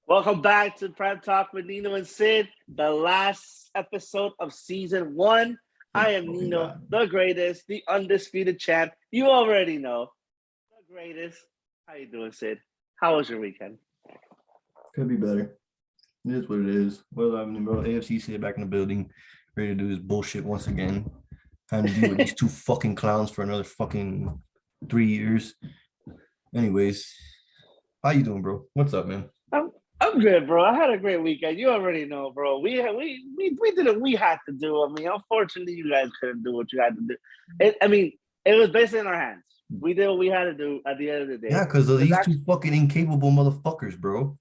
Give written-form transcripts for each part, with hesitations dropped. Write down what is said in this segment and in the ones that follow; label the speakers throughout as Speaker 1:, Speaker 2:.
Speaker 1: Welcome back to Prem Talk with Nino and Sid, the last episode of season 1. I am Nino, the greatest, the undisputed champ. You already know, the greatest. How you doing, Sid? How was your weekend?
Speaker 2: Could be better. It is what it is. Well, I mean, bro, AFC sit back in the building, ready to do this bullshit once again. Having to deal with these two fucking clowns for another fucking 3 years. Anyways, how you doing, bro? What's up, man?
Speaker 1: I'm good, bro. I had a great weekend. You already know, bro. We did what we had to do. I mean, unfortunately, you guys couldn't do what you had to do. It was basically in our hands. We did what we had to do at the end of the day.
Speaker 2: Yeah, because of these two fucking incapable motherfuckers, bro.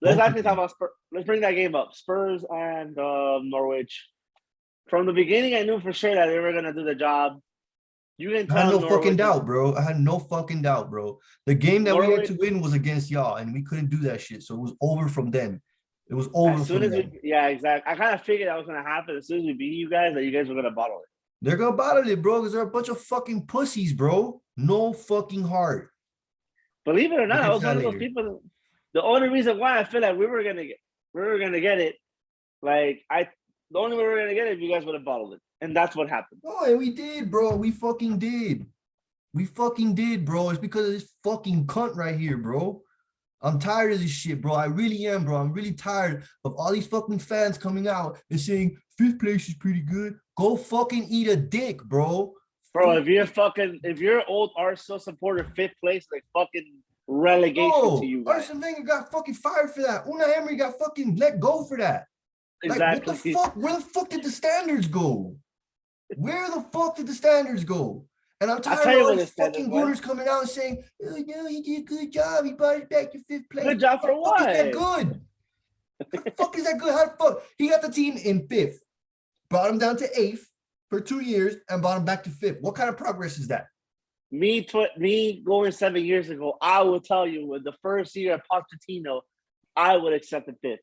Speaker 1: Let's actually talk about Spurs. Let's bring that game up. Spurs and Norwich. From the beginning, I knew for sure that they were gonna do the job. You can tell.
Speaker 2: I had no fucking doubt, bro. I had no fucking doubt, bro. The game that we had to win was against y'all, and we couldn't do that shit. So it was over from then. It was over from then.
Speaker 1: Yeah, exactly. I kind of figured that was gonna happen as soon as we beat you guys, that you guys were gonna bottle it.
Speaker 2: They're gonna bottle it, bro, because they're a bunch of fucking pussies, bro. No fucking heart.
Speaker 1: Believe it or not, I was one of those people. The only reason why I feel like we were gonna get it, the only way we were gonna get it if you guys would have bottled it. And that's what happened.
Speaker 2: Oh, and we did, bro. We fucking did. We fucking did, bro. It's because of this fucking cunt right here, bro. I'm tired of this shit, bro. I really am, bro. I'm really tired of all these fucking fans coming out and saying 5th place is pretty good. Go fucking eat a dick, bro.
Speaker 1: Bro, if you're old Arsenal supporter, 5th place, like fucking relegation to you guys.
Speaker 2: Arsene Wenger got fucking fired for that. Unai Emery got fucking let go for that.
Speaker 1: Exactly.
Speaker 2: Like, what the fuck? Where the fuck did the standards go? Where the fuck did the standards go? And I'm tired of all these fucking owners coming out and saying, oh, no, he did a good job. He brought it back to 5th place.
Speaker 1: Good job for what?
Speaker 2: Is that good? The fuck is that good? How the fuck? He got the team in 5th, brought him down to 8th for 2 years, and brought him back to 5th. What kind of progress is that?
Speaker 1: Me going 7 years ago, I will tell you, with the first year of Pochettino, I would accept the 5th.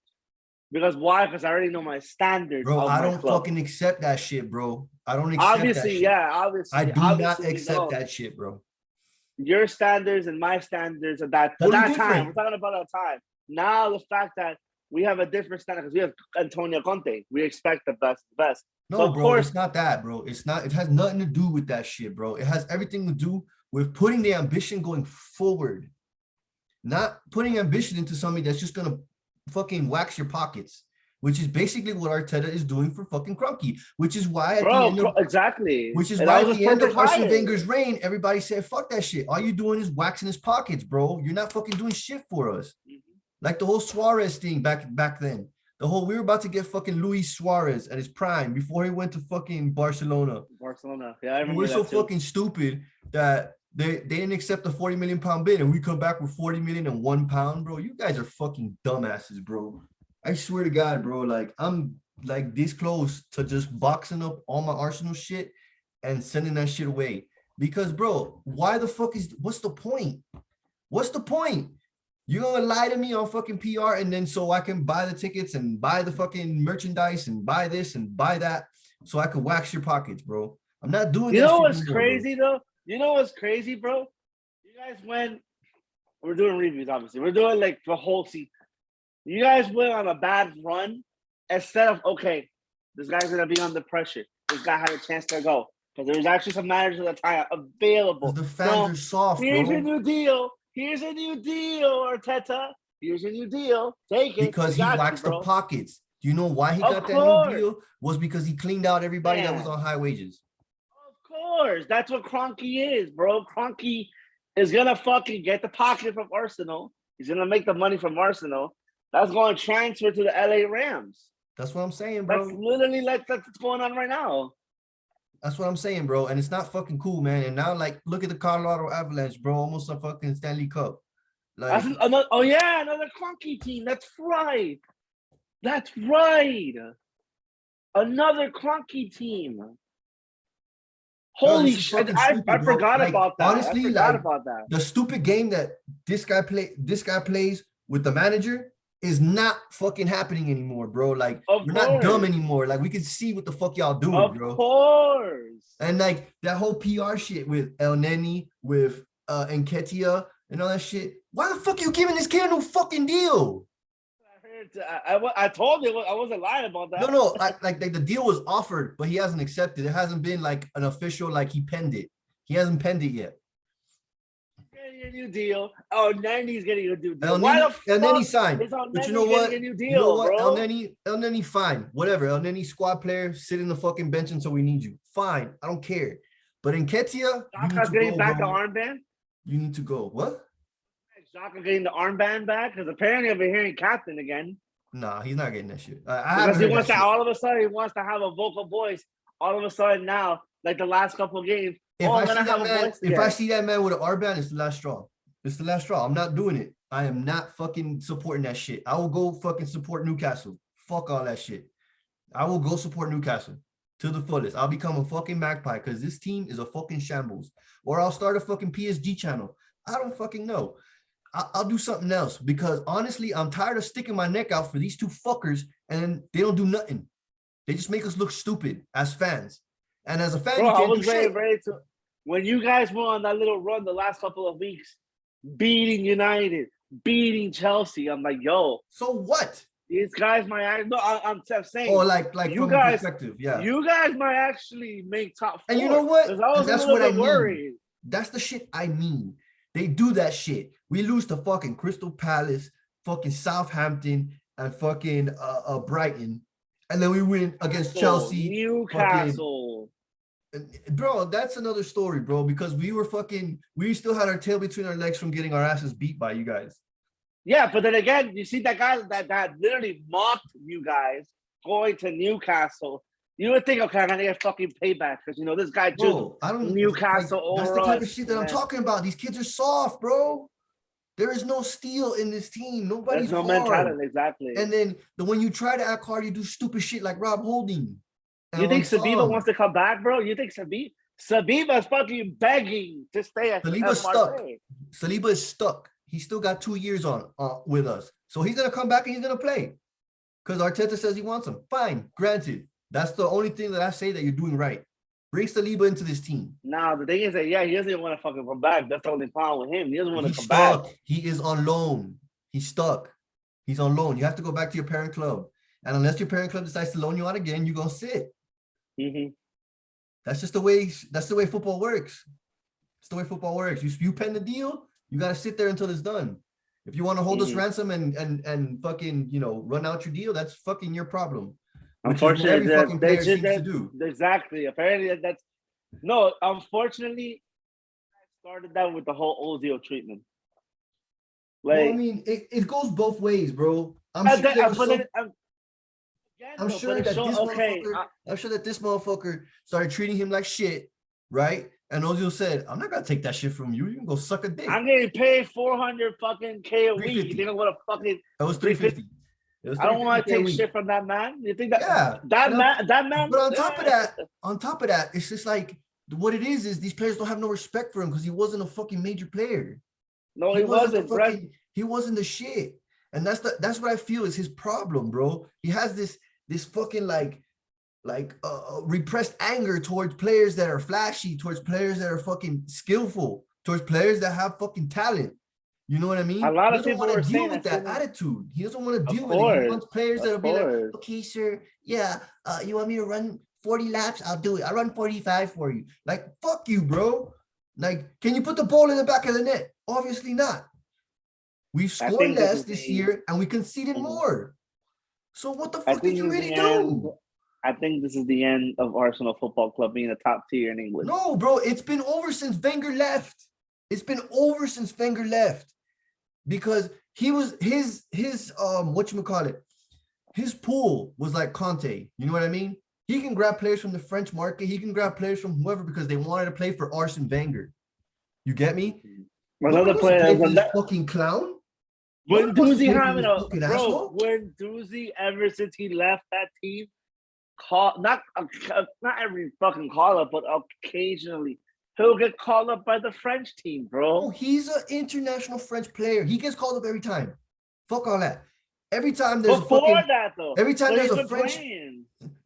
Speaker 1: Because why? Because I already know my standards.
Speaker 2: Bro, I don't fucking accept that shit, bro. I don't accept
Speaker 1: obviously,
Speaker 2: that shit.
Speaker 1: Yeah, obviously.
Speaker 2: I do not accept that shit, bro.
Speaker 1: Your standards and my standards at that time. We're talking about that time. Now the fact that we have a different standard because we have Antonio Conte. We expect the best.
Speaker 2: No, so bro, it's not that, bro. It's not. It has nothing to do with that shit, bro. It has everything to do with putting the ambition going forward, not putting ambition into something that's just gonna fucking wax your pockets, which is basically what Arteta is doing for fucking Kroenke, which is why
Speaker 1: exactly.
Speaker 2: Which is why at the end of Arsene Wenger's reign, everybody said, fuck that shit. All you're doing is waxing his pockets, bro. You're not fucking doing shit for us. Like the whole Suarez thing back then. We were about to get fucking Luis Suarez at his prime before he went to fucking Barcelona.
Speaker 1: Yeah, I remember.
Speaker 2: We're so fucking stupid that they didn't accept the 40 million pound bid, and we come back with 40 million and £1, bro. You guys are fucking dumbasses, bro. I swear to God, bro. Like, I'm like this close to just boxing up all my Arsenal shit and sending that shit away. Because, bro, what's the point? What's the point? You're gonna lie to me on fucking PR, and then so I can buy the tickets and buy the fucking merchandise and buy this and buy that so I can wax your pockets, bro. I'm not doing that.
Speaker 1: You know what's crazy, though? You know what's crazy, bro? You guys we're doing reviews, obviously. We're doing like the whole season. You guys went on a bad run instead of, okay, this guy's going to be under pressure. This guy had a chance to go. Because there was actually some managers at the time available.
Speaker 2: The fans are soft,
Speaker 1: here's a new deal. Here's a new deal, Arteta. Here's a new deal. Take it.
Speaker 2: Because he waxed the pockets. Do you know why he got that new deal? Was because he cleaned out everybody that was on high wages.
Speaker 1: Of course. That's what Kroenke is, bro. Kroenke is going to fucking get the pocket from Arsenal. He's going to make the money from Arsenal. That's going to transfer to the LA Rams.
Speaker 2: That's what I'm saying, bro.
Speaker 1: That's literally that's what's going on right now.
Speaker 2: That's what I'm saying, bro. And it's not fucking cool, man. And now, like, look at the Colorado Avalanche, bro. Almost a fucking Stanley Cup.
Speaker 1: Like, another Kroenke team. That's right. Another Kroenke team. Holy shit! I forgot about that.
Speaker 2: Honestly, the stupid game that this guy plays with the manager is not fucking happening anymore, bro. Like, we're not dumb anymore. Like, we can see what the fuck y'all doing, bro.
Speaker 1: Of course.
Speaker 2: And like that whole PR shit with El Neni, with Nketiah and all that shit. Why the fuck you giving this kid no fucking deal?
Speaker 1: I told you I wasn't lying about that.
Speaker 2: No. Like the deal was offered, but he hasn't accepted. It hasn't been like an official, like he penned it. He hasn't penned it yet.
Speaker 1: Getting a new deal. Oh, Nenny's getting a new deal.
Speaker 2: El
Speaker 1: Why
Speaker 2: Neni,
Speaker 1: the
Speaker 2: El Neni
Speaker 1: fuck
Speaker 2: signed.
Speaker 1: is El
Speaker 2: But you
Speaker 1: Nenny
Speaker 2: know what?
Speaker 1: getting a new
Speaker 2: You know
Speaker 1: deal,
Speaker 2: what?
Speaker 1: bro?
Speaker 2: El Neni, fine. Whatever. El Neni squad player, sit in the fucking bench until we need you. Fine. I don't care. But in Ketia, you need
Speaker 1: Xhaka's
Speaker 2: to
Speaker 1: getting
Speaker 2: go,
Speaker 1: back the
Speaker 2: bro.
Speaker 1: armband.
Speaker 2: You need to go. What?
Speaker 1: Xhaka getting the armband back because apparently I've been hearing captain again.
Speaker 2: Nah, he's not getting that shit. I
Speaker 1: Because
Speaker 2: haven't
Speaker 1: he
Speaker 2: heard
Speaker 1: wants
Speaker 2: that
Speaker 1: to
Speaker 2: shit.
Speaker 1: all of a sudden he wants to have a vocal voice. All of a sudden now, like the last couple of games,
Speaker 2: If
Speaker 1: I'm
Speaker 2: I
Speaker 1: gonna
Speaker 2: see
Speaker 1: have
Speaker 2: that
Speaker 1: a
Speaker 2: man,
Speaker 1: voice
Speaker 2: if
Speaker 1: again.
Speaker 2: I see that man with an armband, it's the last straw. It's the last straw. I'm not doing it. I am not fucking supporting that shit. I will go fucking support Newcastle. Fuck all that shit. I will go support Newcastle to the fullest. I'll become a fucking magpie because this team is a fucking shambles. Or I'll start a fucking PSG channel. I don't fucking know. I'll do something else because honestly, I'm tired of sticking my neck out for these two fuckers and they don't do nothing. They just make us look stupid as fans. And as a fan,
Speaker 1: Bro,
Speaker 2: you
Speaker 1: I
Speaker 2: can't do
Speaker 1: was
Speaker 2: shit.
Speaker 1: ready to when you guys went on that little run the last couple of weeks, beating United, beating Chelsea. I'm like, yo,
Speaker 2: So what?
Speaker 1: these guys might. No, I'm saying.
Speaker 2: Or like
Speaker 1: you
Speaker 2: from
Speaker 1: guys,
Speaker 2: perspective, yeah.
Speaker 1: you guys might actually make top 4.
Speaker 2: And you know what?
Speaker 1: Because I was
Speaker 2: And
Speaker 1: a
Speaker 2: that's
Speaker 1: little
Speaker 2: what I
Speaker 1: bit
Speaker 2: mean.
Speaker 1: worried.
Speaker 2: That's the shit I mean. They do that shit. We lose to fucking Crystal Palace, fucking Southampton, and fucking Brighton, and then we win against Chelsea.
Speaker 1: Newcastle.
Speaker 2: Fucking, bro, that's another story, bro. Because we still had our tail between our legs from getting our asses beat by you guys.
Speaker 1: Yeah, but then again, you see that guy that literally mocked you guys going to Newcastle. You would think, okay, I'm gonna get fucking payback because this guy
Speaker 2: Bro, I don't
Speaker 1: Newcastle
Speaker 2: like, that's
Speaker 1: over
Speaker 2: the type
Speaker 1: us.
Speaker 2: of shit that I'm talking about. These kids are soft, bro. There is no steel in this team. Nobody's
Speaker 1: There's no
Speaker 2: hard.
Speaker 1: mentality, exactly.
Speaker 2: And then when you try to act hard, you do stupid shit like Rob Holding.
Speaker 1: You think Sabiba wants to come back, bro? You think Sabiba's fucking begging to stay at
Speaker 2: Saliba's stuck.
Speaker 1: Marseille?
Speaker 2: Saliba is stuck. He's still got 2 years on with us. So he's going to come back and he's going to play. Because Arteta says he wants him. Fine, granted. That's the only thing that I say that you're doing right. Bring Saliba into this team.
Speaker 1: Now, the thing is that, he doesn't want to fucking come back. That's the only problem with him. He doesn't want to come
Speaker 2: stuck.
Speaker 1: back.
Speaker 2: He is on loan. He's stuck. He's on loan. You have to go back to your parent club. And unless your parent club decides to loan you out again, you're going to sit.
Speaker 1: Mm-hmm.
Speaker 2: That's the way football works. It's the way football works. You pen the deal, you got to sit there until it's done. If you want to hold us ransom and fucking, run out your deal, that's fucking your problem. Which is what every fucking player seems to do.
Speaker 1: Exactly. Apparently, no. Unfortunately, I started that with the whole Ozil treatment.
Speaker 2: Like, well, I mean, it goes both ways, bro. I'm sure that this motherfucker started treating him like shit, right? And Ozil said, "I'm not gonna take that shit from you. You can go suck a dick.
Speaker 1: I'm getting paid 400 fucking K a week. You think I'm gonna fucking?
Speaker 2: That was 350.
Speaker 1: I don't want to take shit from that man. You think that?
Speaker 2: Yeah,
Speaker 1: that man.
Speaker 2: But on top of that, it's just like what it is these players don't have no respect for him because he wasn't a fucking major player.
Speaker 1: No, he wasn't.
Speaker 2: He wasn't the shit, and that's what I feel is his problem, bro. He has this fucking like repressed anger towards players that are flashy, towards players that are fucking skillful, towards players that have fucking talent. You know what I mean?
Speaker 1: A lot of people
Speaker 2: want to deal with that attitude. He doesn't want to deal with it. He wants players that'll be like, okay, sir, yeah, you want me to run 40 laps? I'll do it. I'll run 45 for you. Like, fuck you, bro. Like, can you put the ball in the back of the net? Obviously not. We've scored less this year and we conceded more. So what the fuck did you really do?
Speaker 1: I think this is the end of Arsenal Football Club being a top tier in England.
Speaker 2: No, bro, it's been over since Wenger left. It's been over since Wenger left. Because he was his whatchamacallit, his pool was like Conte. You know what I mean? He can grab players from the French market. He can grab players from whoever because they wanted to play for Arsene Wenger. You get me?
Speaker 1: Another player
Speaker 2: for this fucking clown.
Speaker 1: When Doozy ever since he left that team, not every fucking call up, but occasionally he'll get called up by the French team, bro.
Speaker 2: Oh, he's an international French player. He gets called up every time. Fuck all that. Every time there's every time there's a French,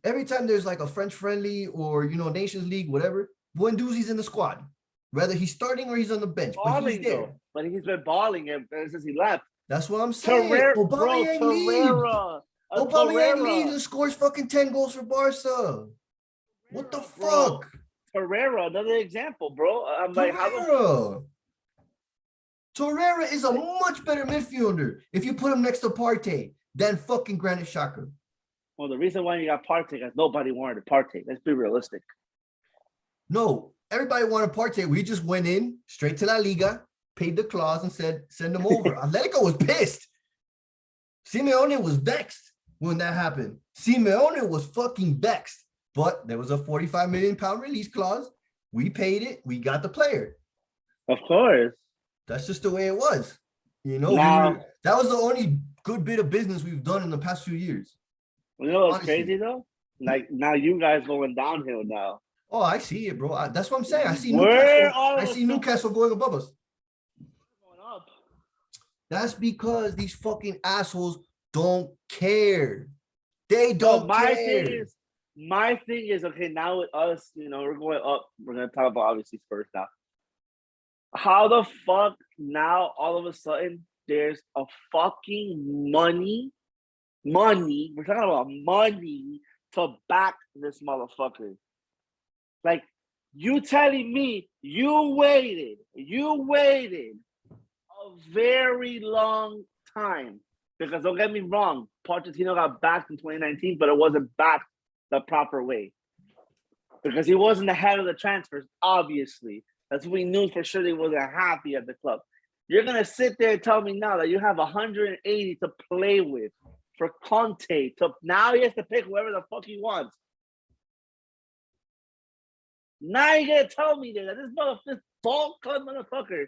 Speaker 2: every time there's like a French friendly or Nations League, whatever, Guendouzi's in the squad. Whether he's starting or he's on the bench.
Speaker 1: But he's there. But he's been balling since he left.
Speaker 2: That's what I'm saying. Aubameyang leaves. Aubameyang leaves and scores fucking 10 goals for Barca. What the fuck?
Speaker 1: Torreira, another example, bro. I'm like,
Speaker 2: Torreira is a much better midfielder if you put him next to Partey than fucking Granit Xhaka.
Speaker 1: Well, the reason why you got Partey is nobody wanted Partey. Let's be realistic.
Speaker 2: No, everybody wanted Partey. We just went in straight to La Liga, paid the clause, and said, send him over. Atletico was pissed. Simeone was vexed when that happened. Simeone was fucking vexed. But there was a 45 million pound release clause. We paid it. We got the player.
Speaker 1: Of course.
Speaker 2: That's just the way it was. You know, that was the only good bit of business we've done in the past few years.
Speaker 1: You know what's crazy though? Like now you guys going downhill now.
Speaker 2: Oh, I see it, bro. That's what I'm saying. I see Newcastle going above us.
Speaker 1: Going up.
Speaker 2: That's because these fucking assholes don't care. They don't care.
Speaker 1: My thing is, okay, now with us, you know, we're going up. We're going to talk about obviously Spurs now. How the fuck now all of a sudden there's a fucking money. We're talking about money to back this motherfucker. Like, you telling me you waited a very long time. Because don't get me wrong, Pochettino got backed in 2019, but it wasn't backed the proper way. Because he wasn't ahead of the transfers, obviously. That's what we knew for sure they wasn't happy at the club. You're going to sit there and tell me now that you have 180 to play with for Conte. Now he has to pick whoever the fuck he wants. Now you're going to tell me that this ball club motherfucker.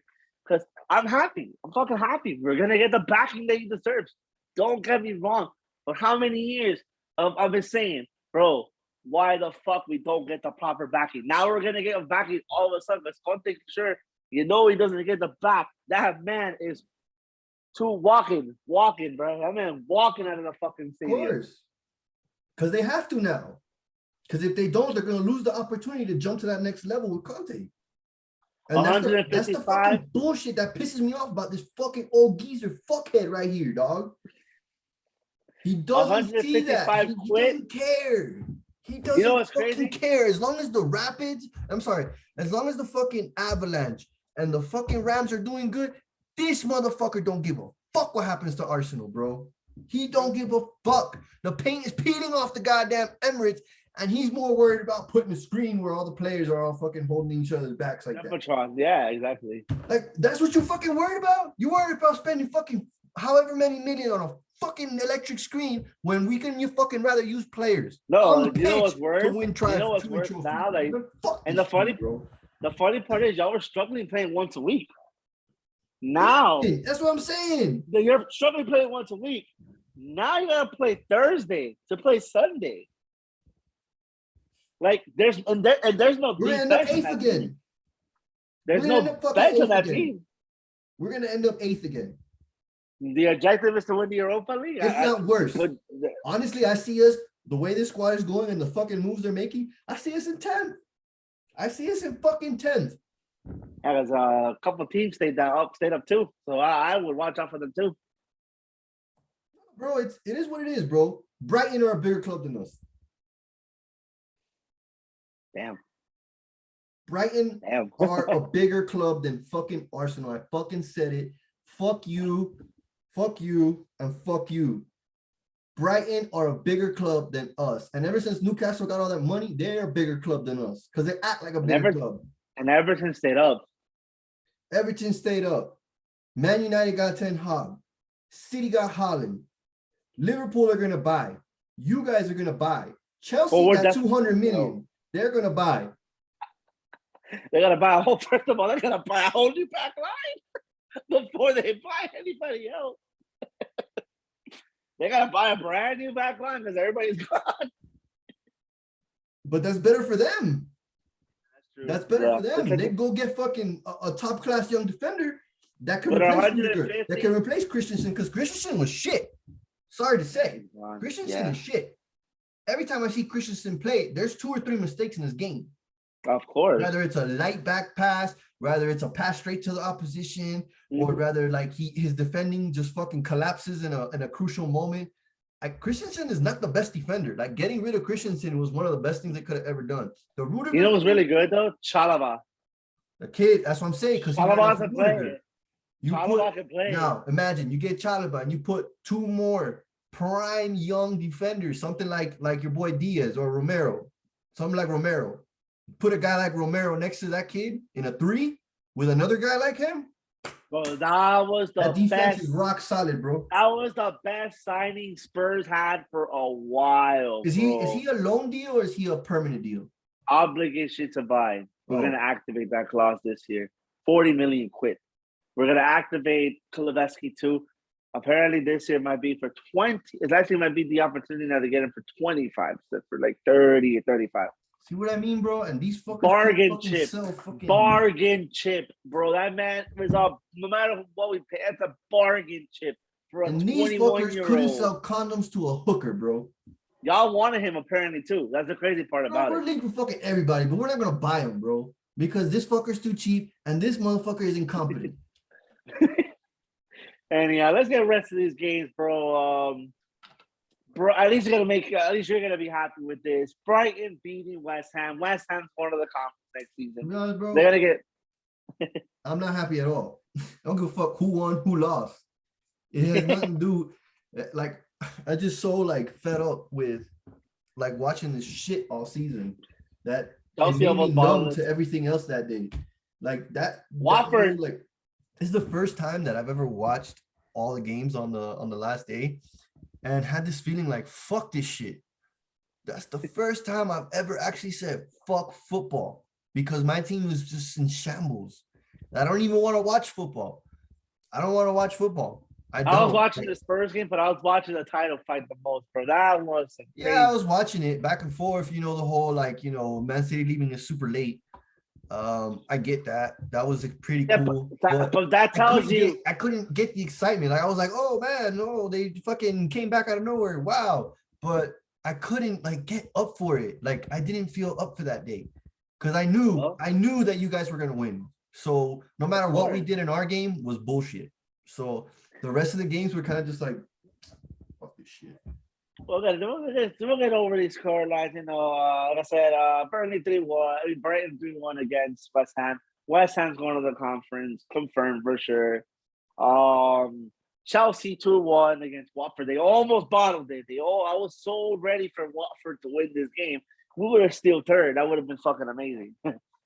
Speaker 1: Because I'm happy. I'm fucking happy. We're going to get the backing that he deserves. Don't get me wrong. For how many years I've been saying, bro, why the fuck we don't get the proper backing? Now we're going to get a backing all of a sudden. Because Conte, sure, you know he doesn't get the back. That man is walking, bro. That man walking out of the fucking stadium. Of course.
Speaker 2: Because they have to now. Because if they don't, they're going to lose the opportunity to jump to that next level with Conte. And that's the fucking bullshit that pisses me off about this fucking old geezer fuckhead right here, dog. He doesn't see that. He doesn't care. He doesn't fucking care. As long as the as long as the fucking Avalanche and the fucking Rams are doing good, this motherfucker don't give a fuck what happens to Arsenal, bro. He don't give a fuck. The paint is peeling off the goddamn Emirates, and he's more worried about putting a screen where all the players are all fucking holding each other's backs like that.
Speaker 1: Yeah, exactly.
Speaker 2: Like, that's what you're fucking worried about? You worried about spending fucking however many million on a fucking electric screen when we can fucking rather use players.
Speaker 1: No, you know what's worse? You know what's worse now? Like, and the funny part is y'all were struggling playing once a week. Now
Speaker 2: that's what I'm saying.
Speaker 1: You're struggling playing once a week. Now you gotta play Thursday to play Sunday. Like there's no
Speaker 2: we're gonna end up eighth again.
Speaker 1: There's no bench on that team.
Speaker 2: We're gonna end up eighth again.
Speaker 1: The objective is to win the Europa League.
Speaker 2: If not worse. Honestly, I see us the way this squad is going and the fucking moves they're making. I see us in 10th. I see us in fucking 10th.
Speaker 1: Yeah, there's a couple of teams stayed up too. So I would watch out for them too.
Speaker 2: Bro, it is what it is, bro. Brighton are a bigger club than us.
Speaker 1: Damn.
Speaker 2: Brighton are a bigger club than fucking Arsenal. I fucking said it. Fuck you, and fuck you. Brighton are a bigger club than us. And ever since Newcastle got all that money, they're a bigger club than us. Because they act like a bigger club.
Speaker 1: And Everton stayed up.
Speaker 2: Everton stayed up. Man United got Ten Hag. City got Haaland. Liverpool are going to buy. You guys are going to buy. Chelsea got 200 million. They're going to buy.
Speaker 1: They're going to buy first of all, they're going to buy a whole new back line before they buy anybody else. They got to buy a brand new back line because everybody's gone.
Speaker 2: But that's better for them. That's better for them. They go get fucking a top class young defender that can replace Christensen because Christensen was shit. Sorry to say, Christensen is shit. Every time I see Christensen play, there's 2 or 3 mistakes in this game.
Speaker 1: Of course.
Speaker 2: Whether it's a light back pass, whether it's a pass straight to the opposition, or rather, like his defending just fucking collapses in a crucial moment. Like Christensen is not the best defender. Like getting rid of Christensen was one of the best things they could have ever done. The Rudiger,
Speaker 1: You know what's really good though? Chalaba.
Speaker 2: the kid, that's what I'm saying, because he ran
Speaker 1: Chalaba
Speaker 2: off of
Speaker 1: can play.
Speaker 2: Rudiger. You
Speaker 1: Chalaba
Speaker 2: put
Speaker 1: can play.
Speaker 2: now, imagine you get Chalaba and you put two more prime young defenders, something like your boy Diaz or Romero, something like Romero. Put a guy like Romero next to that kid in a 3 with another guy like him.
Speaker 1: Bro, that was the
Speaker 2: That defense
Speaker 1: best.
Speaker 2: is rock solid, bro.
Speaker 1: That was the best signing Spurs had for a while.
Speaker 2: Is he a loan deal or is he a permanent deal?
Speaker 1: Obligation to buy. We're gonna activate that clause this year. 40 million quit. We're gonna activate Kuleveski too. Apparently this year might be for 20. It actually might be the opportunity now to get him for 25 instead for like 30 or 35.
Speaker 2: See what I mean, bro? And these fuckers
Speaker 1: bargain chip, bro. That man was up. No matter what we pay, that's a bargain chip for a 21-year-old.
Speaker 2: Couldn't sell condoms to a hooker, bro.
Speaker 1: Y'all wanted him apparently too. That's the crazy part about it.
Speaker 2: We're linked with fucking everybody, but we're not gonna buy him, bro, because this fucker's too cheap and this motherfucker is incompetent.
Speaker 1: Anyhow, let's get the rest of these games, bro. Bro, at least you're gonna be happy with this. Brighton beating West Ham. West Ham's part of the conference next season.
Speaker 2: Honest, bro,
Speaker 1: they're gonna get.
Speaker 2: I'm not happy at all. I don't give a fuck who won, who lost. It has nothing to do. Like, I just so like fed up with like watching this shit all season that it made me numb to everything else that day. Like that.
Speaker 1: Watford.
Speaker 2: Like, this is the first time that I've ever watched all the games on the last day and had this feeling like, fuck this shit. That's the first time I've ever actually said, fuck football, because my team was just in shambles. I don't even want to watch football. I don't want to watch football. I
Speaker 1: was watching the Spurs game, but I was watching the title fight the most, bro. That was crazy.
Speaker 2: Yeah, I was watching it back and forth, the whole, like, Man City leaving is super late. I get that. That was pretty cool.
Speaker 1: But that tells you
Speaker 2: I couldn't get the excitement. Like, I was like, oh man, no, they fucking came back out of nowhere. Wow. But I couldn't like get up for it. Like, I didn't feel up for that day. Because I knew that you guys were gonna win. So no matter what we did in our game was bullshit. So the rest of the games were kind of just like, fuck this shit.
Speaker 1: We'll get over these score lines. Like I said, Burnley 3-1, Brighton 3-1 against West Ham. West Ham's going to the conference, confirmed for sure. Chelsea 2-1 against Watford. They almost bottled it. I was so ready for Watford to win this game. We would have still third. That would have been fucking amazing.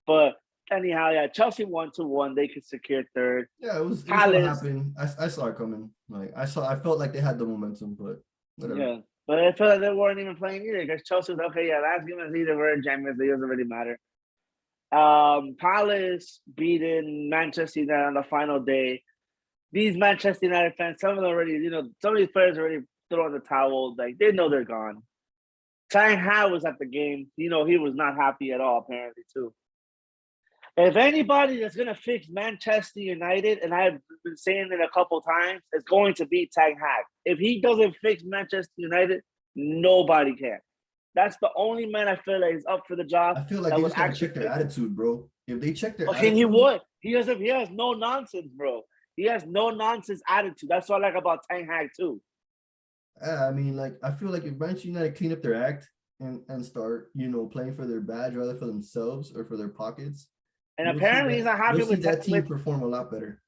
Speaker 1: But anyhow, yeah, Chelsea 1-1. They could secure third.
Speaker 2: Yeah, it was gonna happen. I saw it coming. Like I felt like they had the momentum, but whatever.
Speaker 1: Yeah. But I feel like they weren't even playing either because Chelsea was okay. Yeah, last game was either we're in Champions League, doesn't really matter. Palace beating Manchester United on the final day. These Manchester United fans, some of them already, some of these players already throw in the towel. Like, they know they're gone. Tang Hao was at the game. He was not happy at all, apparently, too. If anybody that's going to fix Manchester United, and I've been saying it a couple times, it's going to be Ten Hag. If he doesn't fix Manchester United, nobody can. That's the only man I feel like is up for the job.
Speaker 2: I feel like they just gotta check their attitude, bro. If they check their attitude,
Speaker 1: he would. He has no nonsense, bro. He has no nonsense attitude. That's what I like about Ten Hag too.
Speaker 2: I mean, like, I feel like if Manchester United clean up their act and start, playing for their badge rather for themselves or for their pockets.
Speaker 1: And apparently he's not happy with
Speaker 2: that team perform a lot better.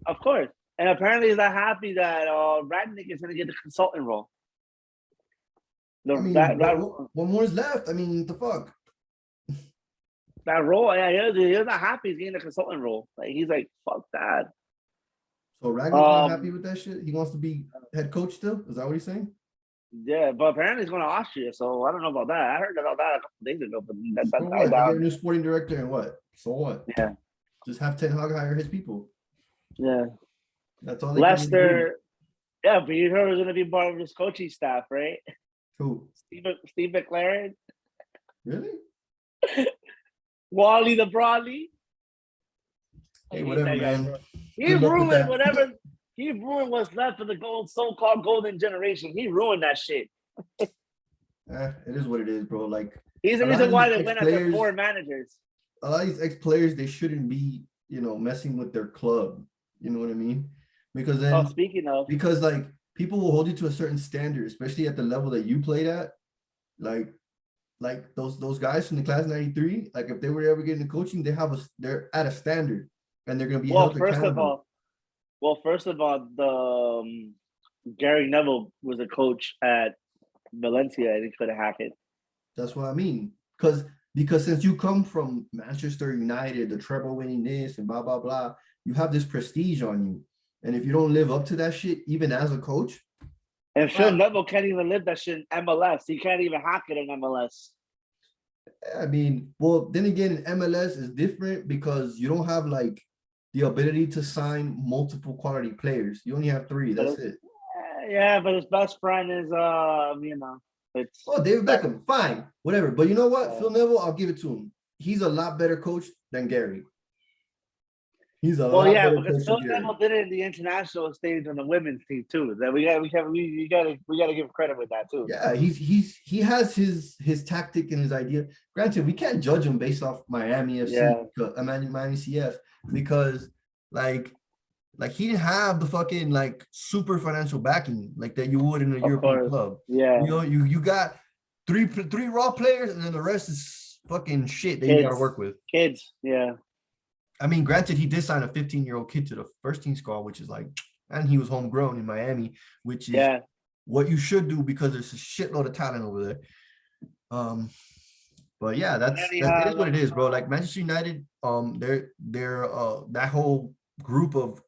Speaker 1: Of course. And apparently he's not happy that Radnick is going to get the consultant role.
Speaker 2: What more is left? I mean, the fuck?
Speaker 1: That role, yeah, he's not happy he's getting the consultant role. Like, he's like, fuck that.
Speaker 2: So Radnick's not happy with that shit? He wants to be head coach still? Is that what he's saying?
Speaker 1: Yeah, but apparently he's going to Austria, so I don't know about that. I heard about that a couple days ago, but that
Speaker 2: died down. A new sporting director and what? So what?
Speaker 1: Yeah.
Speaker 2: Just have Ten Hag hire his people.
Speaker 1: Yeah.
Speaker 2: That's all they
Speaker 1: Leicester, yeah, but you heard was going to be part of his coaching staff, right?
Speaker 2: Who?
Speaker 1: Steve McLaren.
Speaker 2: Really?
Speaker 1: Wally the Brawley.
Speaker 2: Hey, whatever, man.
Speaker 1: He ruined whatever. He ruined what's left of the so-called golden generation. He ruined that shit.
Speaker 2: It is what it is, bro. Like,
Speaker 1: he's the reason why they went after 4 managers.
Speaker 2: A lot of these ex-players, they shouldn't be, messing with their club. You know what I mean? Because
Speaker 1: Oh,
Speaker 2: then,
Speaker 1: speaking of,
Speaker 2: because like people will hold you to a certain standard, especially at the level that you played at. Like, those guys from the class 93, like if they were ever getting into coaching, they're at a standard and they're gonna be
Speaker 1: well,
Speaker 2: held
Speaker 1: first of
Speaker 2: accountable.
Speaker 1: all, the Gary Neville was a coach at Valencia, and he couldn't hack it.
Speaker 2: That's what I mean. Because since you come from Manchester United, the treble winning this and blah blah blah, you have this prestige on you. And if you don't live up to that shit, even as a coach,
Speaker 1: And Phil
Speaker 2: well,
Speaker 1: Neville can't even live that shit in MLS. He can't even hack it in MLS.
Speaker 2: I mean, well, then again, in MLS is different because you don't have like the ability to sign multiple quality players. You only have three.
Speaker 1: But
Speaker 2: That's it.
Speaker 1: yeah, but his best friend is it's
Speaker 2: Oh, David Beckham, fine, whatever. But you know what?
Speaker 1: uh,
Speaker 2: Phil Neville, I'll give it to him. He's a lot better coach than Gary. He's a
Speaker 1: well,
Speaker 2: lot
Speaker 1: yeah,
Speaker 2: better
Speaker 1: because
Speaker 2: coach
Speaker 1: Phil
Speaker 2: than Gary.
Speaker 1: Neville did it in the international stage on the women's team too. That we gotta give credit with that too.
Speaker 2: Yeah, he has his tactic and his idea. Granted, we can't judge him based off Miami FC,
Speaker 1: Yeah,
Speaker 2: Miami CF, because like he didn't have the fucking like super financial backing like that you would in a
Speaker 1: of
Speaker 2: European
Speaker 1: course.
Speaker 2: club.
Speaker 1: Yeah,
Speaker 2: You know, you got three raw players, and then the rest is fucking shit that you got to
Speaker 1: kids,
Speaker 2: work with.
Speaker 1: kids. Yeah,
Speaker 2: I mean, granted, he did sign a 15-year-old kid to the first team squad, which is like, and he was homegrown in Miami, which is
Speaker 1: yeah.
Speaker 2: what you should do because there's a shitload of talent over there. But yeah,
Speaker 1: But
Speaker 2: it
Speaker 1: anyhow,
Speaker 2: is what it is, bro. Like Manchester United, they're that whole group of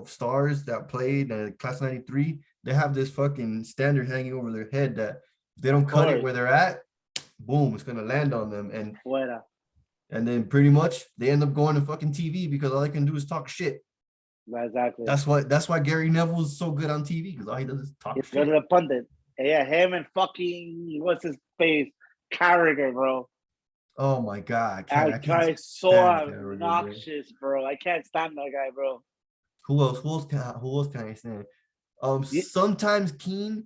Speaker 2: stars that played class 93, they have this fucking standard hanging over their head that if they don't
Speaker 1: of
Speaker 2: cut it
Speaker 1: course,
Speaker 2: where they're at, boom, it's gonna land on them.
Speaker 1: fuera.
Speaker 2: And then pretty much they end up going to fucking TV because all they can do is talk shit.
Speaker 1: Exactly.
Speaker 2: That's why Gary Neville's so good on TV, because all he does is talk
Speaker 1: He's good
Speaker 2: shit.
Speaker 1: at a pundit. Yeah, him and fucking what's his face, Carragher, bro.
Speaker 2: Oh my god, I
Speaker 1: That
Speaker 2: can't
Speaker 1: guy is so
Speaker 2: stand Carragher, bro.
Speaker 1: obnoxious, bro. I can't stand that guy, bro.
Speaker 2: Who else can I stand? Sometimes Keane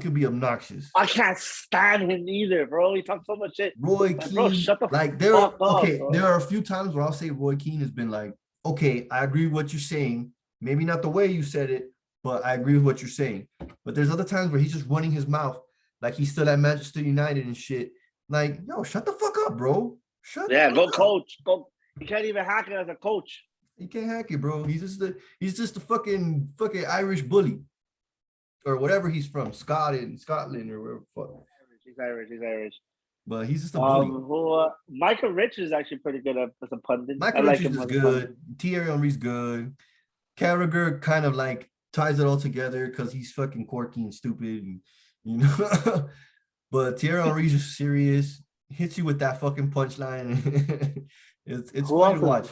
Speaker 2: could be obnoxious.
Speaker 1: I can't stand him either, bro. He talks so much shit.
Speaker 2: Roy
Speaker 1: Like, bro,
Speaker 2: Keane,
Speaker 1: shut the
Speaker 2: like
Speaker 1: fuck up,
Speaker 2: there
Speaker 1: bro.
Speaker 2: are a few times where I'll say Roy Keane has been like, okay, I agree with what you're saying. Maybe not the way you said it, but I agree with what you're saying. But there's other times where he's just running his mouth like he's still at Manchester United and shit. Like, yo, shut the fuck up, bro. Shut the
Speaker 1: Yeah,
Speaker 2: fuck
Speaker 1: go
Speaker 2: up.
Speaker 1: coach. Go. You can't even hack it as a coach.
Speaker 2: He can't hack it, bro. He's just a fucking Irish bully. Or whatever he's from, Scotland or wherever. Fuck.
Speaker 1: He's Irish. He's Irish.
Speaker 2: But he's just a bully.
Speaker 1: Michael Rich is actually pretty good as a pundit. I
Speaker 2: Michael
Speaker 1: like
Speaker 2: Richards
Speaker 1: him
Speaker 2: is
Speaker 1: as a pundit.
Speaker 2: good. Thierry Henry's good. Carragher kind of like ties it all together because he's fucking quirky and stupid, and you know. But Thierry Henry's just serious. Hits you with that fucking punchline. it's
Speaker 1: Who
Speaker 2: fun
Speaker 1: else
Speaker 2: to watch.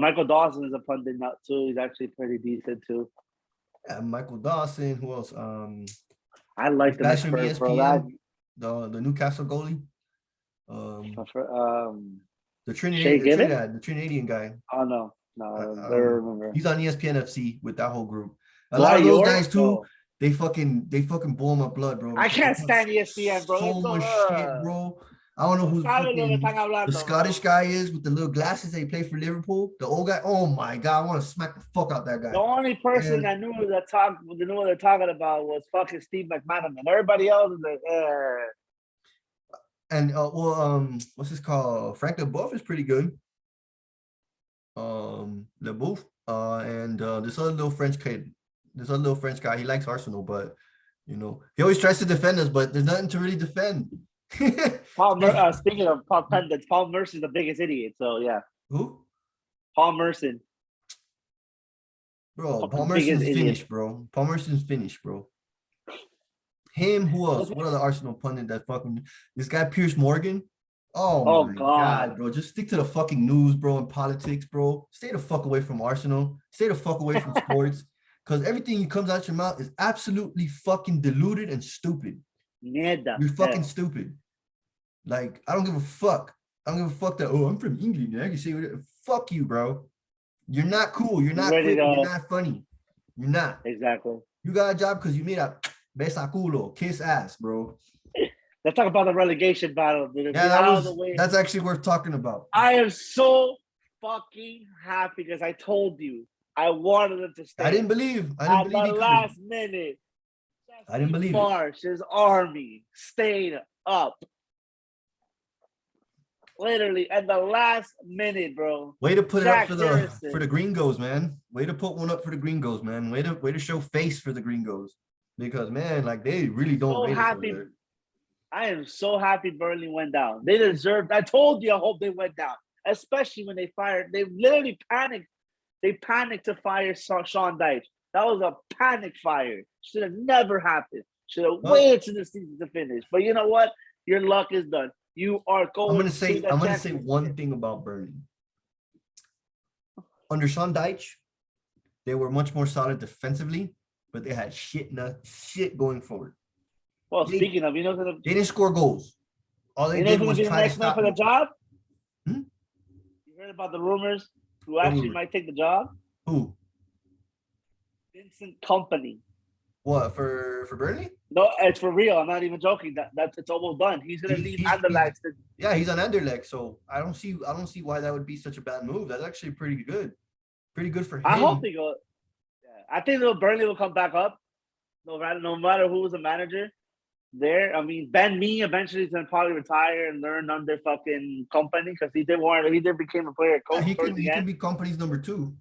Speaker 1: Michael Dawson is a pundit now too. He's actually pretty decent too.
Speaker 2: Yeah, Michael Dawson. Who else?
Speaker 1: I like
Speaker 2: This
Speaker 1: the
Speaker 2: guy from
Speaker 1: Spurs, bro. That
Speaker 2: ESPN, the Newcastle goalie. The
Speaker 1: Shay Given?
Speaker 2: The Trinidadian guy.
Speaker 1: Oh no,
Speaker 2: I
Speaker 1: I
Speaker 2: don't know.
Speaker 1: remember.
Speaker 2: He's on ESPN FC with that whole group. A lot
Speaker 1: Dwight
Speaker 2: of those
Speaker 1: York?
Speaker 2: guys too.
Speaker 1: No.
Speaker 2: They fucking boil my blood, bro.
Speaker 1: I
Speaker 2: Because they
Speaker 1: can't
Speaker 2: talk
Speaker 1: stand ESPN, bro.
Speaker 2: so
Speaker 1: It's so
Speaker 2: much shit, bro. I don't know who
Speaker 1: ¿Sabes lo que
Speaker 2: fucking
Speaker 1: están
Speaker 2: the
Speaker 1: hablando,
Speaker 2: Scottish
Speaker 1: bro?
Speaker 2: guy is with the little glasses that he played for Liverpool. The old guy. Oh my god, I want to smack the fuck out that
Speaker 1: The
Speaker 2: guy.
Speaker 1: only person that knew what they're talking about was fucking Steve McManaman. Everybody else is like,
Speaker 2: And what's this called? Frank LeBoeuf is pretty good. LeBoeuf. And this other little French kid. This other little French guy. He likes Arsenal, but you know, he always tries to defend us, but there's nothing to really defend.
Speaker 1: Speaking of Paul Pendants, Paul Merson's the biggest idiot. So yeah,
Speaker 2: Who?
Speaker 1: Paul Merson,
Speaker 2: Bro, Paul
Speaker 1: biggest
Speaker 2: Merson's
Speaker 1: idiot.
Speaker 2: finished, bro. Paul Merson's finished, bro. Him, who else?
Speaker 1: Okay.
Speaker 2: What other Arsenal pundit that fucking this guy Pierce Morgan? Oh
Speaker 1: Oh
Speaker 2: my
Speaker 1: God.
Speaker 2: god, bro. Just stick to the fucking news, bro, and politics, bro. Stay the fuck away from Arsenal. Stay the fuck away from sports. Because everything that comes out your mouth is absolutely fucking deluded and stupid.
Speaker 1: Mierda.
Speaker 2: You're fucking stupid. Like, I don't give a fuck. I don't give a fuck that, oh, I'm from England. I can say whatever. Fuck you, bro. You're not cool. You're not quick. You're not funny. You're not.
Speaker 1: Exactly.
Speaker 2: You got a job because you made a besa culo, kiss ass, bro.
Speaker 1: Let's talk about the relegation battle, dude.
Speaker 2: Yeah, that's actually worth talking about.
Speaker 1: I am so fucking happy because I told you I wanted them to stay.
Speaker 2: I didn't believe
Speaker 1: At
Speaker 2: he
Speaker 1: the
Speaker 2: could.
Speaker 1: last minute,
Speaker 2: I didn't believe it.
Speaker 1: Marsh, his army stayed up. Literally at the last minute, bro.
Speaker 2: Way to put it
Speaker 1: Jack
Speaker 2: up
Speaker 1: Harrison.
Speaker 2: for the Gringos, man. Way to put one up for the Gringos, man. Way to show face for the Gringos. Because man, like they really don't
Speaker 1: So
Speaker 2: rate us over
Speaker 1: happy.
Speaker 2: there.
Speaker 1: I am so happy Burnley went down. They deserved. I told you I hope they went down. Especially when they fired. They literally panicked. They panicked to fire Sean Dyche. That was a panic fire. Should have never happened. Should have waited to the season to finish. But you know what? Your luck is done. You are going.
Speaker 2: I'm gonna say
Speaker 1: championship.
Speaker 2: one thing about Burnley. Under Sean Dyche, they were much more solid defensively, but they had shit going forward.
Speaker 1: Well, speaking of, you know,
Speaker 2: they didn't score goals. All they did was
Speaker 1: be the
Speaker 2: try to
Speaker 1: next man
Speaker 2: stop
Speaker 1: for the job.
Speaker 2: Hmm?
Speaker 1: You heard about the rumors who actually might take the job?
Speaker 2: Who?
Speaker 1: Vincent Kompany.
Speaker 2: What for Burnley?
Speaker 1: No, it's for real. I'm not even joking. That's it's almost done. He's gonna leave Anderlecht.
Speaker 2: Yeah, he's on Anderlecht, so I don't see why that would be such a bad move. That's actually pretty good. Pretty good for him.
Speaker 1: I hope they go. Yeah, I think Burnley will come back up. No matter who was the manager there. I mean, Ben Mee eventually is gonna probably retire and learn under fucking Company because he did became a player coach.
Speaker 2: Yeah, he can be Company's number 2.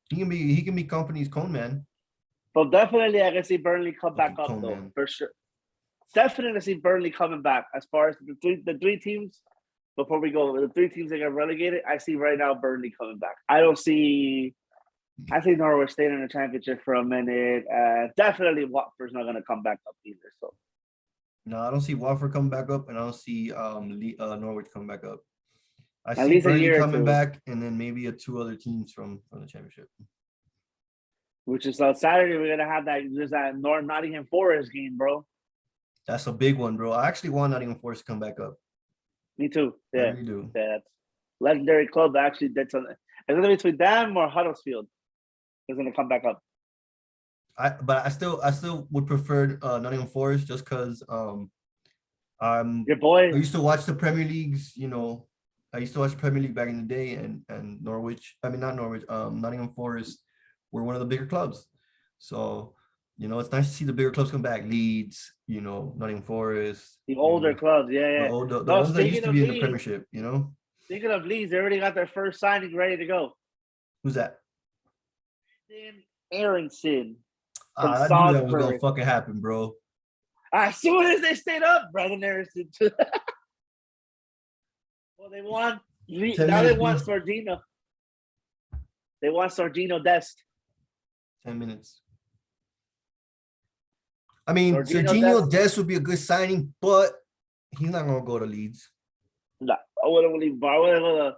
Speaker 2: He can be Company's cone man.
Speaker 1: But definitely, I can see Burnley come back up though, man. For sure. Definitely see Burnley coming back. As far as the three teams, before we go, the 3 teams that get relegated, I see right now Burnley coming back. I think Norwich staying in the championship for a minute. Definitely Watford's not going to come back up either. So,
Speaker 2: no, I don't see Watford coming back up, and I don't see Norwich coming back up. I
Speaker 1: at
Speaker 2: see
Speaker 1: least
Speaker 2: Burnley coming back, and then maybe 2 other teams from the championship.
Speaker 1: Which is on Saturday, we're gonna have that Nottingham Forest game, bro.
Speaker 2: That's a big one, bro. I actually want Nottingham Forest to come back up.
Speaker 1: Me too. Yeah,
Speaker 2: I really do.
Speaker 1: Yeah, that's legendary club that actually did something. It's gonna be between them or Huddersfield. It's gonna come back up.
Speaker 2: But I still would prefer Nottingham Forest just because
Speaker 1: your boy.
Speaker 2: I used to watch the Premier Leagues. You know, I used to watch the Premier League back in the day, and Norwich. I mean, not Norwich. Nottingham Forest were one of the bigger clubs. So, you know, it's nice to see the bigger clubs come back. Leeds, you know, Nottingham Forest.
Speaker 1: The older clubs, yeah.
Speaker 2: The ones that used to be in the Premiership, you know?
Speaker 1: Speaking of Leeds, they already got their first signing ready to go.
Speaker 2: Who's that?
Speaker 1: Aronson.
Speaker 2: I knew that was going to fucking happen, bro.
Speaker 1: As soon as they stayed up, Brandon Aronson. Well, they won. Now they want Sardino. They want Sardino Dest.
Speaker 2: 10 minutes. I mean, Serginho Dest would be a good signing, but he's not going to go to Leeds.
Speaker 1: No, I wouldn't leave. I wouldn't go to the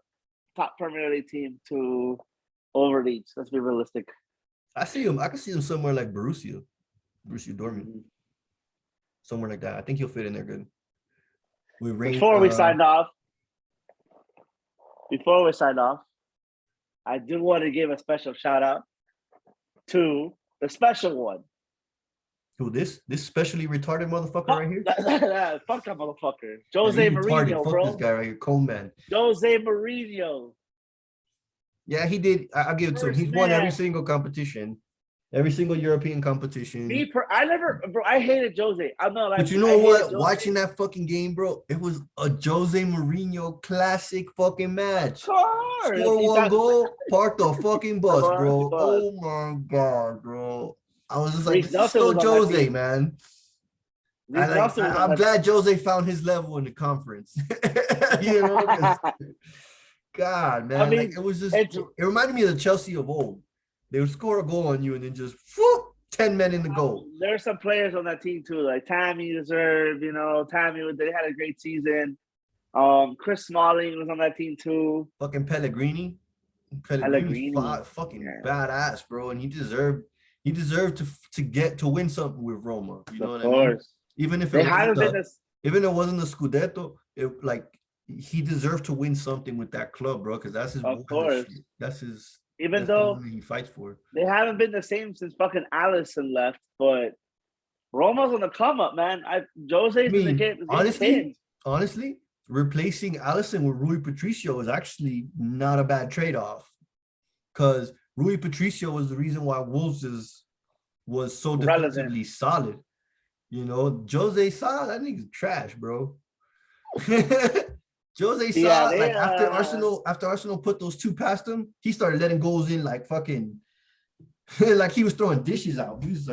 Speaker 1: top Premier League team to over Leeds. Let's be realistic.
Speaker 2: I can see him somewhere like Borussia Dortmund. Mm-hmm. Somewhere like that. I think he'll fit in there good.
Speaker 1: Before we signed off, I do want to give a special shout out to the special one.
Speaker 2: Who, this specially retarded motherfucker right here?
Speaker 1: Fuck that motherfucker. Jose Mourinho, bro.
Speaker 2: Fuck this guy right here, Coleman.
Speaker 1: Jose Mourinho.
Speaker 2: Yeah, he did. I'll give it to him. He's won every single competition. Every single European competition.
Speaker 1: I hated Jose. I'm not like.
Speaker 2: But you know what? Watching that fucking game, bro, it was a Jose Mourinho classic fucking match.
Speaker 1: Of course.
Speaker 2: Score 1 goal, park the fucking bus, bro. Oh my god, bro. I was just like, this is still Jose, man. I'm glad Jose found his level in the conference. You know, God, man, I mean, like, it was just. It reminded me of the Chelsea of old. They would score a goal on you and then just 10 men in the goal.
Speaker 1: There's some players on that team too, like Tammy deserved. You know, they had a great season. Chris Smalling was on that team too.
Speaker 2: Fucking Pellegrini was fucking badass, bro, and he deserved to win something with Roma. You know what I mean? Even if it wasn't the Scudetto, he deserved to win something with that club, bro, because that's his.
Speaker 1: Of course,
Speaker 2: that's his.
Speaker 1: Even though
Speaker 2: he fights for,
Speaker 1: they haven't been the same since fucking Allison left, but Roma's on the come up, man. Honestly,
Speaker 2: replacing Allison with Rui Patricio is actually not a bad trade-off. Because Rui Patricio was the reason why Wolves was so
Speaker 1: Relevant.
Speaker 2: defensively solid. You know, Jose Sa, that nigga's trash, bro. Jose Sa,
Speaker 1: Yeah,
Speaker 2: like after Arsenal put those two past him, he started letting goals in like fucking like he was throwing dishes out. He was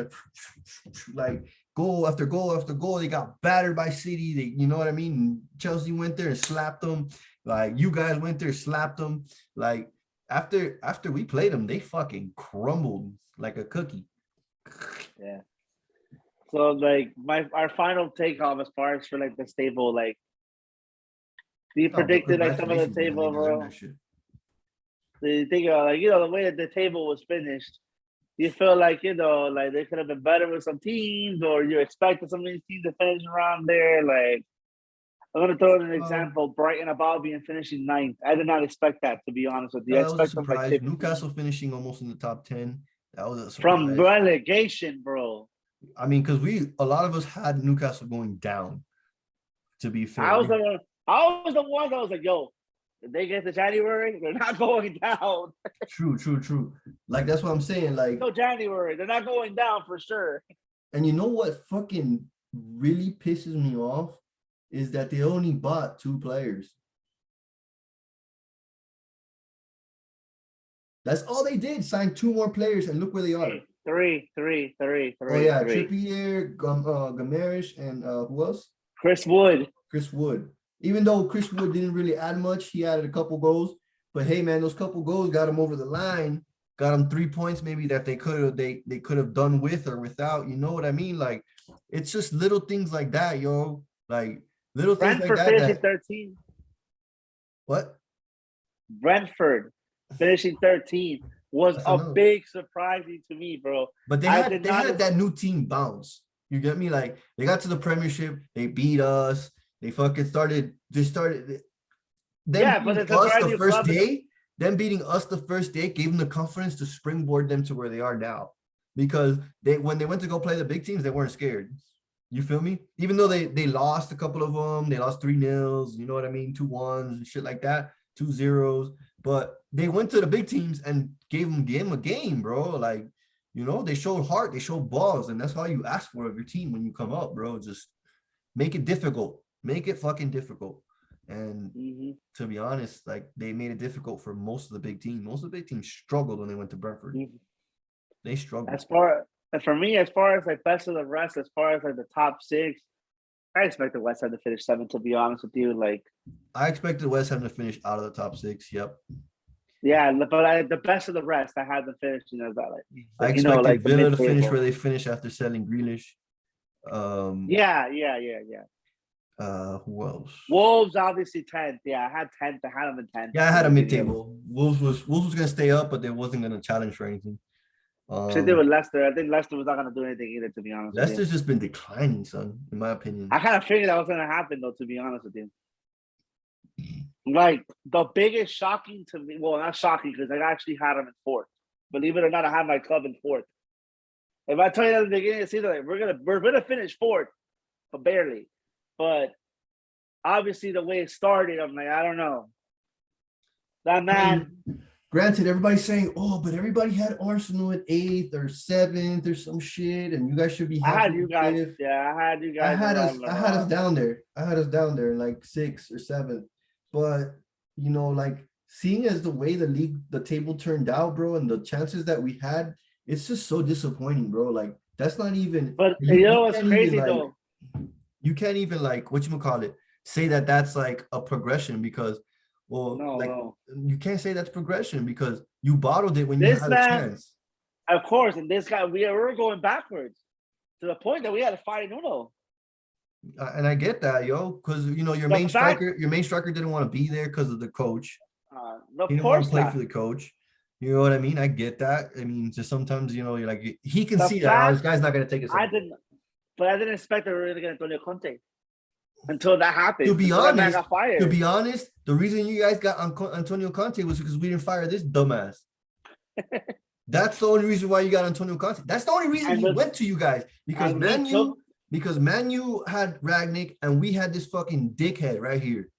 Speaker 2: like goal after goal after goal. They got battered by City. They, you know what I mean? Chelsea went there and slapped them. Like you guys went there, slapped them. Like after we played them, they fucking crumbled like a cookie.
Speaker 1: Yeah. So like our final takeoff as far as for like the stable, like do you predicted like some of the table, bro? Do you think like the way that the table was finished? Do you feel like like they could have been better with some teams, or you expected some of these teams to finish around there? Like I'm gonna throw in an example: Brighton and Albion finishing 9th. I did not expect that, to be honest with you. I
Speaker 2: That was a
Speaker 1: expect them
Speaker 2: surprise.
Speaker 1: like
Speaker 2: Newcastle finishing almost in the top 10. That was a surprise.
Speaker 1: From relegation, bro.
Speaker 2: I mean, because a lot of us had Newcastle going down. To be fair,
Speaker 1: I was the one that was like, yo, if they get to January, they're not going down.
Speaker 2: True. Like that's what I'm saying. Like
Speaker 1: no January, they're not going down for sure.
Speaker 2: And you know what fucking really pisses me off is that they only bought 2 players. That's all they did. Sign 2 more players, and look where they are.
Speaker 1: Three.
Speaker 2: Oh yeah, Trippier, Gamerish, and who else?
Speaker 1: Chris Wood.
Speaker 2: Even though Chris Wood didn't really add much, he added a couple goals. But hey, man, those couple goals got him over the line. Got him 3 points, maybe that they could have done with or without. You know what I mean? Like it's just little things like that, yo. Like little things
Speaker 1: Brentford
Speaker 2: like that.
Speaker 1: Finishing 13.
Speaker 2: What?
Speaker 1: Brentford finishing 13 was a big surprise to me, bro.
Speaker 2: But they had that new team bounce. You get me? Like they got to the Premiership, they beat us. They fucking started.
Speaker 1: Yeah, but it's the
Speaker 2: first day. Them beating us the first day gave them the confidence to springboard them to where they are now. Because when they went to go play the big teams, they weren't scared. You feel me? Even though they lost a couple of them, they lost 3-0, you know what I mean? 2-1s and shit like that, 2-0s. But they went to the big teams and gave them a game, bro. Like, they showed heart, they showed balls, and that's all you ask for of your team when you come up, bro. Just make it difficult. Make it fucking difficult. And to be honest, like they made it difficult for most of the big teams. Most of the big teams struggled when they went to Brentford. They struggled.
Speaker 1: For me, as far as like best of the rest, as far as like the top 6, I expected West Ham to finish 7. To be honest with you, like
Speaker 2: I expected West Ham to finish out of the top 6. Yep.
Speaker 1: Yeah, but the best of the rest, I had them finishing as that.
Speaker 2: I expected Villa to finish where they finished after selling Grealish.
Speaker 1: Yeah.
Speaker 2: Who else?
Speaker 1: Wolves obviously 10th. Yeah, I had 10th. I had them in 10th.
Speaker 2: Yeah, I had a mid-table. Wolves was gonna stay up, but they wasn't gonna challenge for anything.
Speaker 1: Same thing with Leicester. I think Leicester was not gonna do anything either. To be honest,
Speaker 2: Leicester's just been declining, son. In my opinion,
Speaker 1: I kind of figured that was gonna happen, though. To be honest with you, like the biggest shocking to me. Well, not shocking because I actually had them in 4th. Believe it or not, I had my club in 4th. If I tell you at the beginning of the season, like, we're gonna finish 4th, but barely. But obviously, the way it started, I'm like, I don't know. That man.
Speaker 2: Granted, everybody's saying, "Oh, but everybody had Arsenal at 8th or 7th or some shit," and you guys should be happy.
Speaker 1: I had you guys. Yeah, I had you guys.
Speaker 2: I had us down there. I had us down there like 6th or 7th. But like seeing as the way the table turned out, bro, and the chances that we had, it's just so disappointing, bro. Like that's not even.
Speaker 1: But you know what's crazy though?
Speaker 2: You can't even say that that's like a progression because, you can't say that's progression because you bottled it when you had a chance.
Speaker 1: Of course, and this guy, we were going backwards to the point that we had to fight Nuno.
Speaker 2: And I get that, yo, because your main striker didn't want to be there because of the coach.
Speaker 1: Of
Speaker 2: he didn't want to play for the coach. You know what I mean? I get that. I mean, just sometimes you're like he can see that this guy's not going to take us.
Speaker 1: I didn't expect they were really going to Antonio Conte until that happened.
Speaker 2: To be honest, the reason you guys got Antonio Conte was because we didn't fire this dumbass. That's the only reason why you got Antonio Conte. That's the only reason he went to you guys because Man U had Ragnick and we had this fucking dickhead right here.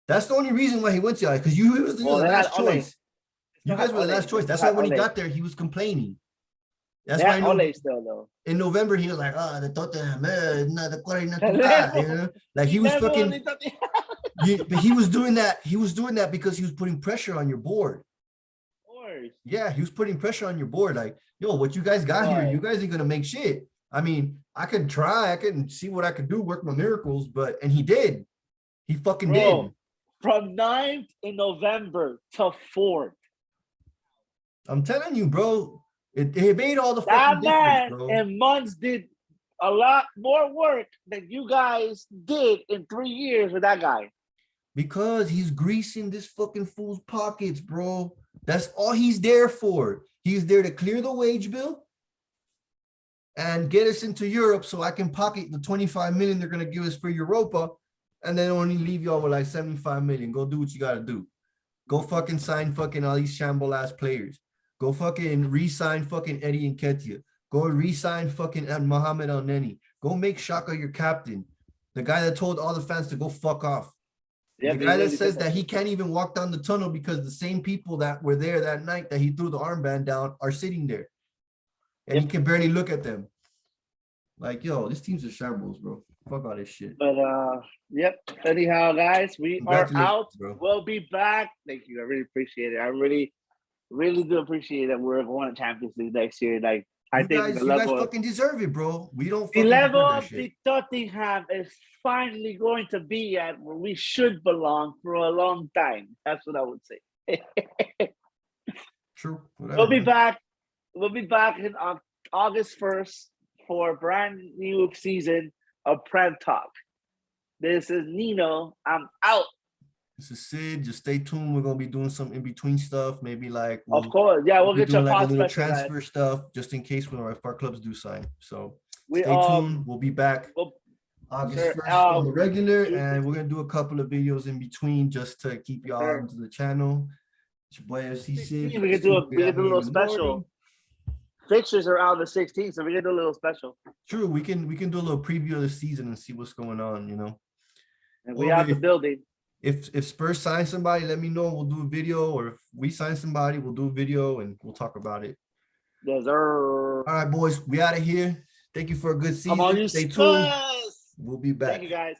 Speaker 2: That's the only reason why he went to because you he was the
Speaker 1: Well, they had
Speaker 2: last
Speaker 1: Ole.
Speaker 2: choice. You
Speaker 1: Still had
Speaker 2: guys were the
Speaker 1: Ole.
Speaker 2: last choice.
Speaker 1: They
Speaker 2: That's
Speaker 1: still
Speaker 2: why
Speaker 1: had
Speaker 2: when he
Speaker 1: Ole.
Speaker 2: got there, he was complaining. That's
Speaker 1: They
Speaker 2: why
Speaker 1: had
Speaker 2: I know
Speaker 1: Ole still though.
Speaker 2: in November he was like, "Ah, the Tottenham, the Corina you
Speaker 1: Televo.
Speaker 2: know, like he was
Speaker 1: Televo,
Speaker 2: fucking. But he was doing that. He was doing that because he was putting pressure on your board. Yeah, he was putting pressure on your board. Like, yo, what you guys got here? You guys ain't gonna make shit. I mean, I could try. I can see what I could do, work my miracles, and he did. He fucking did.
Speaker 1: From 9th in November to 4th.
Speaker 2: I'm telling you, bro. It made all the
Speaker 1: That
Speaker 2: fucking difference,
Speaker 1: man
Speaker 2: bro.
Speaker 1: in months did a lot more work than you guys did in 3 years with that guy.
Speaker 2: Because he's greasing this fucking fool's pockets, bro. That's all he's there for. He's there to clear the wage bill and get us into Europe so I can pocket the 25 million they're gonna give us for Europa and then only leave y'all with like 75 million. Go do what you gotta do. Go fucking sign fucking all these shamble ass players. Go fucking re-sign fucking Eddie Nketiah. Go re-sign fucking Mohamed El Neni. Go make Shaka your captain. The guy that told all the fans to go fuck off. The guy that says that he can't even walk down the tunnel because the same people that were there that night that he threw the armband down are sitting there. And he can barely look at them. Like, yo, this team's a shambles, bro. Fuck all this shit.
Speaker 1: But yep. Anyhow, guys, we are out.
Speaker 2: Bro.
Speaker 1: We'll be back. Thank you. I really appreciate it. I really do appreciate that we're going to Champions League next year. Like, I think
Speaker 2: you guys fucking deserve it, bro. We don't
Speaker 1: the
Speaker 2: fucking
Speaker 1: level
Speaker 2: that
Speaker 1: of
Speaker 2: shit.
Speaker 1: the Tottenham is finally going to be at where we should belong for a long time. That's what I would say.
Speaker 2: True. Whatever,
Speaker 1: We'll be back. We'll be back in August 1st for a brand new season of Prem Talk. This is Nino. I'm out.
Speaker 2: This is Sid. Just stay tuned. We're gonna be doing some in between stuff. Maybe like
Speaker 1: of course, yeah, we'll get
Speaker 2: doing
Speaker 1: your
Speaker 2: like a
Speaker 1: pod
Speaker 2: little
Speaker 1: special,
Speaker 2: transfer
Speaker 1: guys.
Speaker 2: stuff just in case if our clubs do sign. So
Speaker 1: We
Speaker 2: stay tuned. We'll be back August 1st on the regular, and we're gonna do a couple of videos in between just to keep y'all onto the channel. It's your boy FC Sid.
Speaker 1: We can do a little special. Fixtures are out the 16th, so we can do a little special.
Speaker 2: True, we can do a little preview of the season and see what's going on, you know.
Speaker 1: And we have the building.
Speaker 2: If Spurs sign somebody, let me know. We'll do a video, or if we sign somebody, we'll do a video and we'll talk about it.
Speaker 1: Yes, sir.
Speaker 2: All right, boys, we out of here. Thank you for a good season.
Speaker 1: Come on, you
Speaker 2: Stay tuned. We'll be back.
Speaker 1: Thank you, guys.